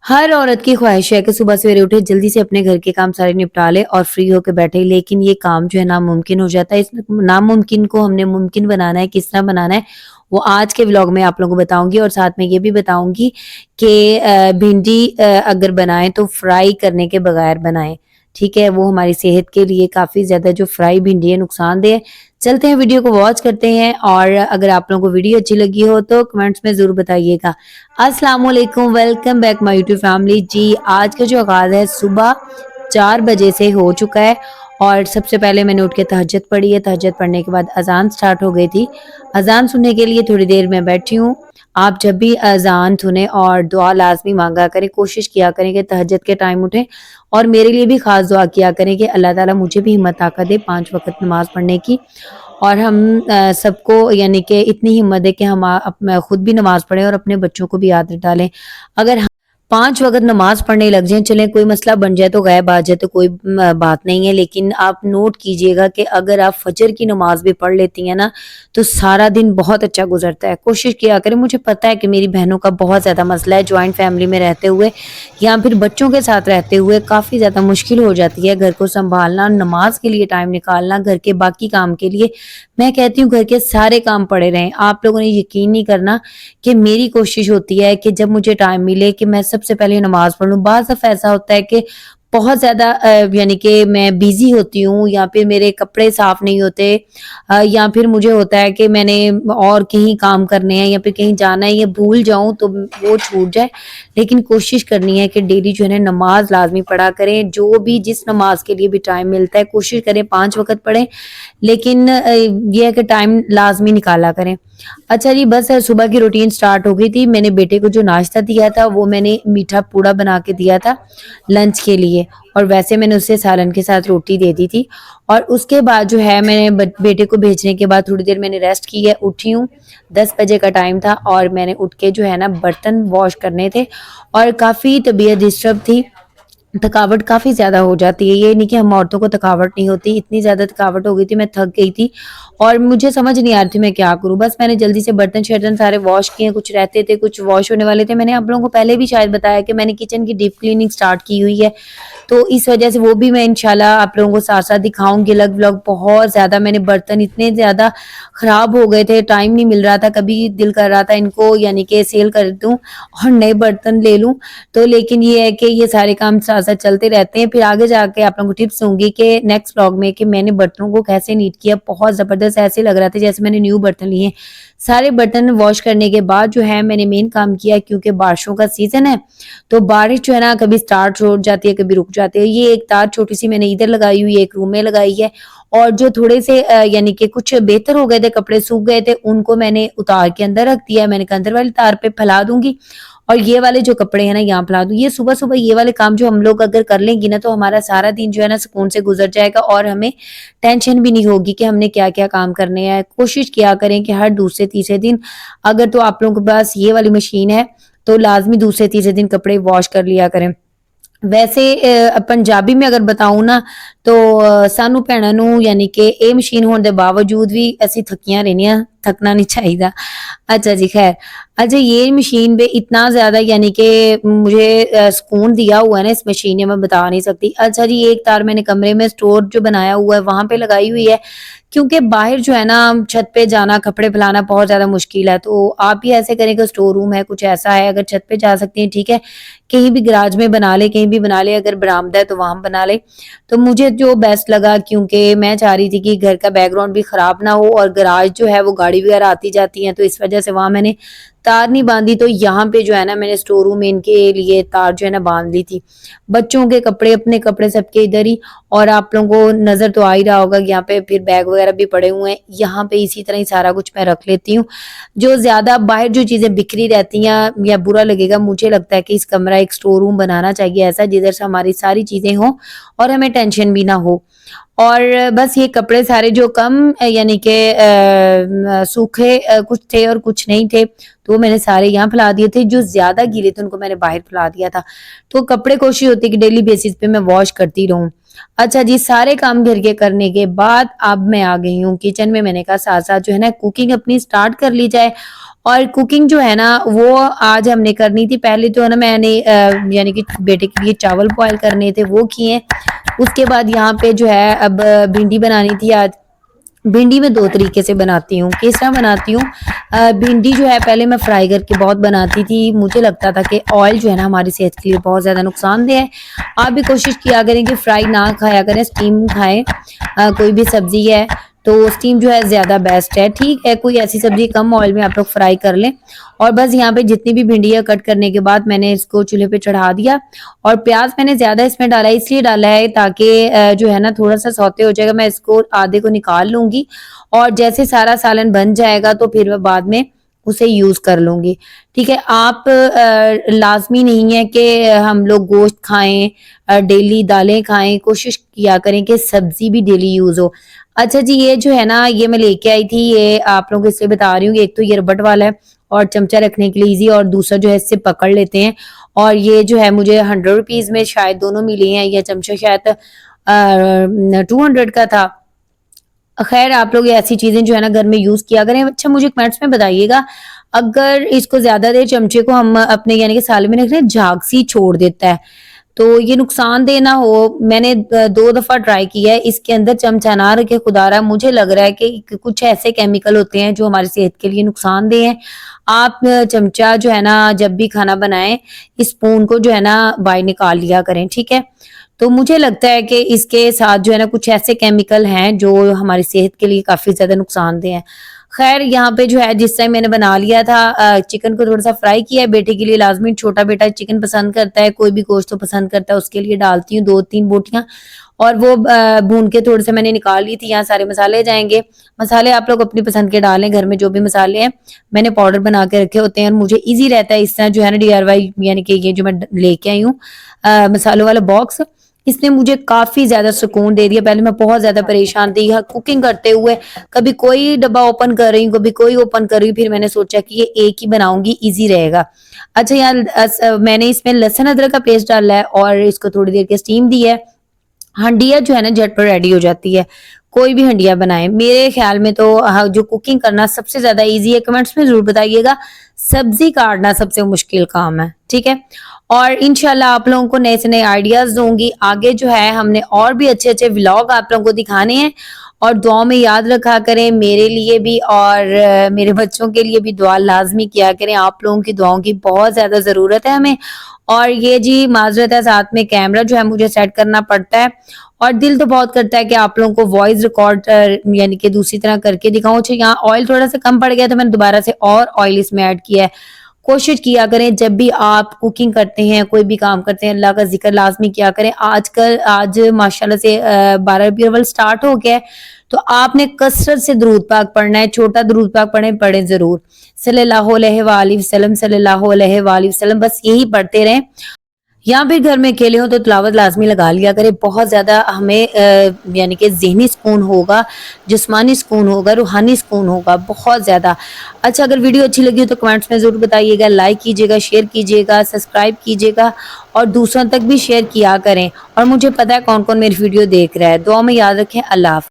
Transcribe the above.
हर औरत की ख्वाहिश है कि सुबह सवेरे उठे, जल्दी से अपने घर के काम सारे निपटा ले और फ्री होके बैठे। लेकिन ये काम जो है नामुमकिन हो जाता है। इस नामुमकिन को हमने मुमकिन बनाना है, किस तरह बनाना है, वो आज के व्लॉग में आप लोगों को बताऊँगी और साथ में ये भी बताऊँगी कि भिंडी अगर बनाएँ तो फ्राई करने के बगैर बनाएँ, ठीक है? वो हमारी सेहत के लिए काफ़ी ज़्यादा जो फ्राई भिंडी है नुकसानदेह है। चलते हैं वीडियो को वॉच करते हैं और अगर आप लोगों को वीडियो अच्छी लगी हो तो कमेंट्स में ज़रूर बताइएगा। अस्सलाम वालेकुम, welcome back my YouTube family. जी, आज का जो आगाज़ है सुबह 4 बजे से हो चुका है और सबसे पहले मैंने उठ के तहज्जुद पढ़ी है। तहज्जुद पढ़ने के बाद अज़ान स्टार्ट हो गई थी। अज़ान सुनने के लिए थोड़ी देर मैं बैठी हूँ। आप जब भी अज़ान सुने और दुआ लाज़मी मांगा करें, कोशिश किया करें कि तहज्जुद के टाइम उठें और मेरे लिए भी ख़ास दुआ किया करें कि अल्लाह ताला मुझे भी हिम्मत ताकत दे 5 वक़्त नमाज़ पढ़ने की और हम सबको यानी कि इतनी हिम्मत दे कि हम खुद भी नमाज़ पढ़ें और अपने बच्चों को भी आदत डालें। अगर 5 वक़्त नमाज़ पढ़ने लग जाएँ, चलें कोई मसला बन जाए तो गैब आ जाए तो कोई बात नहीं है, लेकिन आप नोट कीजिएगा कि अगर आप फजर की नमाज़ भी पढ़ लेती हैं ना, तो सारा दिन बहुत अच्छा गुज़रता है। कोशिश किया करें, मुझे पता है कि मेरी बहनों का बहुत ज़्यादा मसला है, जॉइंट फैमिली में रहते हुए या फिर बच्चों के साथ रहते हुए काफ़ी ज़्यादा मुश्किल हो जाती है घर को सँभालना, नमाज़ के लिए टाइम निकालना, घर के बाकी काम के लिए। मैं कहती हूँ घर के सारे काम पड़े रहें। आप लोगों ने यकीन नहीं करना कि मेरी कोशिश होती है कि जब मुझे टाइम मिले कि मैं सबसे पहले नमाज़ पढ़ लूँ। बाज़ दफ़ा ऐसा होता है कि बहुत ज़्यादा यानी कि मैं बिज़ी होती हूँ या फिर मेरे कपड़े साफ़ नहीं होते या फिर मुझे होता है कि मैंने और कहीं काम करने हैं या फिर कहीं जाना है या भूल जाऊँ तो वो छूट जाए। लेकिन कोशिश करनी है कि डेली जो है ना नमाज़ लाज़मी पढ़ा करें। जो भी जिस नमाज़ के लिए भी टाइम मिलता है कोशिश करें 5 वक़्त पढ़ें, लेकिन ये है कि टाइम लाज़मी निकाला करें। अच्छा जी, बस सुबह की रूटीन स्टार्ट हो गई थी। मैंने बेटे को जो नाश्ता दिया था वो मैंने मीठा पूड़ा बना के दिया था लंच के लिए और वैसे मैंने उसे सालन के साथ रोटी दे दी थी और उसके बाद जो है मैंने बेटे को भेजने के बाद थोड़ी देर मैंने रेस्ट की है। उठी हूँ, 10 बजे का टाइम था और मैंने उठ के जो है ना बर्तन वॉश करने थे और काफ़ी तबीयत डिस्टर्ब थी। थकावट काफ़ी ज़्यादा हो जाती है। ये नहीं कि हम औरतों को थकावट नहीं होती, इतनी ज़्यादा थकावट हो गई थी, मैं थक गई थी और मुझे समझ नहीं आ रही थी मैं क्या करूँ? बस मैंने जल्दी से बर्तन-शर्तन सारे वॉश किए, कुछ रहते थे, कुछ वॉश होने वाले थे। मैंने आप लोगों को पहले भी शायद बताया कि मैंने किचन की डीप क्लीनिंग स्टार्ट की हुई है, तो इस वजह से वो भी मैं इंशाल्लाह आप लोगों को साथ-साथ दिखाऊँगी अलग व्लॉग। बहुत ज़्यादा मैंने बर्तन इतने ज़्यादा खराब हो गए थे, टाइम नहीं मिल रहा था, कभी दिल कर रहा था इनको यानी कि सेल कर दूँ और नए बर्तन ले लूँ। तो लेकिन ये है कि ये सारे काम साथ-साथ चलते रहते हैं। फिर आगे जाके आप लोगों को टिप्स दूँगी कि नेक्स्ट व्लॉग में कि मैंने बर्तनों को कैसे नीट किया, बहुत ज़बरदस्त ऐसे लग रहा था जैसे मैंने न्यू बर्तन लिए हैं। सारे बर्तन वॉश करने के बाद जो है मैंने मेन काम किया क्योंकि बारिशों का सीज़न है, तो बारिश जो है ना कभी स्टार्ट हो जाती है, कभी रुक जाती है। ये एक तार छोटी-सी मैंने इधर लगाई हुई है, एक रूम में लगाई है और जो थोड़े से यानी कि कुछ बेहतर हो गए थे, कपड़े सूख गए थे, उनको मैंने उतार के अंदर रख दिया है। मैंने कहा अंदर वाली तार पे फैला दूँगी और ये वाले जो कपड़े हैं ना यहाँ फैला दूँ। ये सुबह-सुबह ये वाले काम जो हम लोग अगर कर लेंगी ना तो हमारा सारा दिन जो है ना सुकून से गुज़र जाएगा और हमें टेंशन भी नहीं होगी कि हमने क्या-क्या काम करने हैं। कोशिश किया करें कि हर दूसरे तीसरे दिन अगर तो आप लोगों के पास ये वाली मशीन है, तो लाज़मी दूसरे तीसरे दिन कपड़े वॉश कर लिया करें। वैसे पंजाबी में अगर बताऊँ ना तो सानू भैणां नूं यानी कि ਇਹ मशीन होने के बावजूद भी ਅਸੀਂ थकियां रहनियां, थकना नहीं चाहिए। अच्छा जी खैर, अच्छा ये मशीन पे इतना ज़्यादा यानी कि मुझे सुकून दिया हुआ है ना इस मशीन ने मैं बता नहीं सकती। अच्छा जी एक तार मैंने कमरे में स्टोर जो बनाया हुआ है वहाँ पे लगाई हुई है, क्योंकि बाहर जो है ना छत पे जाना कपड़े फैलाना बहुत ज़्यादा मुश्किल है। तो आप भी ऐसे करें कि स्टोर रूम है, कुछ ऐसा है अगर छत पे जा सकती हैं ठीक है, कहीं भी गैराज में बना लें, कहीं भी बना लें, अगर बरामदा है तो वहाँ बना लें। तो मुझे जो बेस्ट लगा क्योंकि मैं चाह रही थी कि घर का बैकग्राउंड भी खराब ना हो और गैराज जो है वो गाड़ी वगैरह आती जाती हैं, तो इस वजह से वहाँ मैंने तार नहीं बांधी। तो यहाँ पे जो है ना मैंने स्टोर रूम में इनके लिए तार जो है ना बांध ली थी। बच्चों के कपड़े, अपने कपड़े सबके इधर ही और आप लोगों को नज़र तो आ ही रहा होगा यहाँ पे फिर बैग वगैरह भी पड़े हुए हैं। यहाँ पे इसी तरह ही सारा कुछ मैं रख लेती हूँ। जो ज़्यादा बाहर जो चीज़ें बिखरी रहती हैं या बुरा लगेगा, मुझे लगता है कि इस कमरा एक स्टोर रूम बनाना चाहिए ऐसा जिधर से हमारी सारी चीज़ें हों और हमें टेंशन भी ना हो। और बस ये कपड़े सारे जो कम यानी कि सूखे कुछ थे और कुछ नहीं थे, तो वो मैंने सारे यहाँ फैला दिए थे। जो ज़्यादा गीले थे उनको मैंने बाहर फैला दिया था। तो कपड़े कोशिश होती है कि डेली बेसिस पे मैं वॉश करती रहूँ। अच्छा जी, सारे काम घर के करने के बाद अब मैं आ गई हूँ किचन में। मैंने कहा साथ-साथ जो है ना कुकिंग अपनी स्टार्ट कर ली जाए और कुकिंग जो है ना वो आज हमने करनी थी। पहले तो है ना मैंने यानी कि बेटे के लिए चावल बॉयल करने थे वो किए। उसके बाद यहाँ पे जो है अब भिंडी बनानी थी आज। भिंडी मैं 2 तरीके से बनाती हूँ। किस तरह बनाती हूँ? भिंडी जो है पहले मैं फ्राई करके बहुत बनाती थी। मुझे लगता था कि ऑयल जो है ना हमारी सेहत के लिए बहुत ज़्यादा नुकसानदेह है। आप भी कोशिश किया करें कि फ्राई ना खाया करें, स्टीम खाएँ। कोई भी सब्ज़ी है तो स्टीम जो है ज़्यादा बेस्ट है। ठीक है, कोई ऐसी सब्ज़ी कम ऑयल में आप लोग फ्राई कर लें। और बस यहाँ पे जितनी भी भिंडी है कट करने के बाद मैंने इसको चूल्हे पे चढ़ा दिया। और प्याज़ मैंने ज़्यादा इसमें डाला है, इसलिए डाला है ताकि जो है ना थोड़ा-सा सौते हो जाएगा, मैं इसको आधे को निकाल लूँगी और जैसे सारा सालन बन जाएगा तो फिर मैं बाद में उसे यूज़ कर लूँगी। ठीक है, आप लाज़मी नहीं है कि हम लोग गोश्त खाएँ, डेली दालें खाएँ, कोशिश किया करें कि सब्ज़ी भी डेली यूज़ हो। अच्छा जी, ये जो है ना ये मैं लेके आई थी, ये आप लोगों को इसलिए बता रही हूँ कि एक तो ये रबड़ वाला है और चमचा रखने के लिए ईज़ी, और दूसरा जो है इससे पकड़ लेते हैं। और ये जो है मुझे 100 रुपीज़ में शायद दोनों मिले हैं। ये चमचा शायद 200 का था। खैर आप लोग ऐसी चीज़ें जो है ना घर में यूज़ किया करें। अच्छा मुझे कमेंट्स में बताइएगा, अगर इसको ज़्यादा देर चमचे को हम अपने यानी कि साले में रख रहे हैं, झाग सी छोड़ देता है, तो ये नुकसानदेह ना हो। मैंने 2 दफ़ा ट्राई किया है, इसके अंदर चमचा ना रखे खुदारा। मुझे लग रहा है कि कुछ ऐसे केमिकल होते हैं जो हमारी सेहत के लिए नुकसानदेह हैं। आप चमचा जो है ना जब भी खाना बनाएँ, स्पून को जो है ना बाहर निकाल लिया करें, ठीक है? तो मुझे लगता है कि इसके साथ जो है ना कुछ ऐसे केमिकल हैं जो हमारी सेहत के लिए काफ़ी ज़्यादा नुकसानदेह हैं। ख़ैर यहाँ पे जो है जिस टाइम मैंने बना लिया था, चिकन को थोड़ा-सा फ्राई किया है बेटे के लिए। लाज़मी छोटा बेटा चिकन पसंद करता है, कोई भी गोश्त तो पसंद करता है, उसके लिए डालती हूँ 2-3 बोटियाँ और वो भून के थोड़े से मैंने निकाल ली थी। यहाँ सारे मसाले जाएँगे। मसाले आप लोग अपनी पसंद के डालें, घर में जो भी मसाले हैं, मैंने पाउडर बना के रखे होते हैं और मुझे ईज़ी रहता है इस तरह जो है ना डीआईवाई यानी कि ये जो मैं लेके आई हूँ मसालों वाला बॉक्स, इसने मुझे काफ़ी ज़्यादा सुकून दे दिया। पहले मैं बहुत ज़्यादा परेशान थी कुकिंग करते हुए, कभी कोई डब्बा ओपन कर रही हूँ, कभी कोई ओपन कर रही हूँ, फिर मैंने सोचा कि ये एक ही बनाऊँगी, ईज़ी रहेगा। अच्छा यहाँ मैंने इसमें लहसुन अदरक का पेस्ट डाला है और इसको थोड़ी देर के स्टीम दी है। हंडिया जो है ना झटपट रेडी हो जाती है, कोई भी हंडिया बनाएं। मेरे ख्याल में तो जो कुकिंग करना सबसे ज्यादा इजी है। कमेंट्स में जरूर बताइएगा, सब्जी काटना सबसे मुश्किल काम है, ठीक है? और इंशाल्लाह आप लोगों को नए से नए आइडियाज दूंगी। आगे जो है हमने और भी अच्छे अच्छे व्लॉग आप लोगों को दिखाने हैं और दुआओं में याद रखा करें, मेरे लिए भी और मेरे बच्चों के लिए भी दुआ लाजमी किया करें। आप लोगों की दुआओं की बहुत ज्यादा जरूरत है हमें। और ये जी माजरत है, साथ में कैमरा जो है मुझे सेट करना पड़ता है और दिल तो बहुत करता है कि आप लोगों को वॉइस रिकॉर्ड यानी कि दूसरी तरह करके दिखाऊं। अच्छा यहाँ ऑयल थोड़ा सा कम पड़ गया तो मैंने दोबारा से और ऑयल इसमें ऐड किया है। कोशिश किया करें जब भी आप कुकिंग करते हैं, कोई भी काम करते हैं, अल्लाह का जिक्र लाजमी किया करें। आज माशाल्लाह से 12 रबीउल अव्वल स्टार्ट हो गया है, तो आपने कसरत से दुरूद पाक पढ़ना है। छोटा दुरूद पाक पढ़ें जरूर, सल्लल्लाहु अलैहि वसल्लम सल्लल्लाहु अलैहि वसल्लम, बस यही पढ़ते रहें। या फिर घर में अकेले हो तो तिलावत लाजमी लगा लिया करें। बहुत ज़्यादा हमें यानी कि ज़हनी सुकून होगा, जिस्मानी सुकून होगा, रूहानी सुकून होगा, बहुत ज़्यादा। अच्छा अगर वीडियो अच्छी लगी हो तो कमेंट्स में ज़रूर बताइएगा, लाइक कीजिएगा, शेयर कीजिएगा, सब्सक्राइब कीजिएगा और दूसरों तक भी शेयर किया करें। और मुझे पता है कौन कौन मेरी वीडियो देख रहा है। दुआ में याद रखें। अल्लाह हाफ़िज़।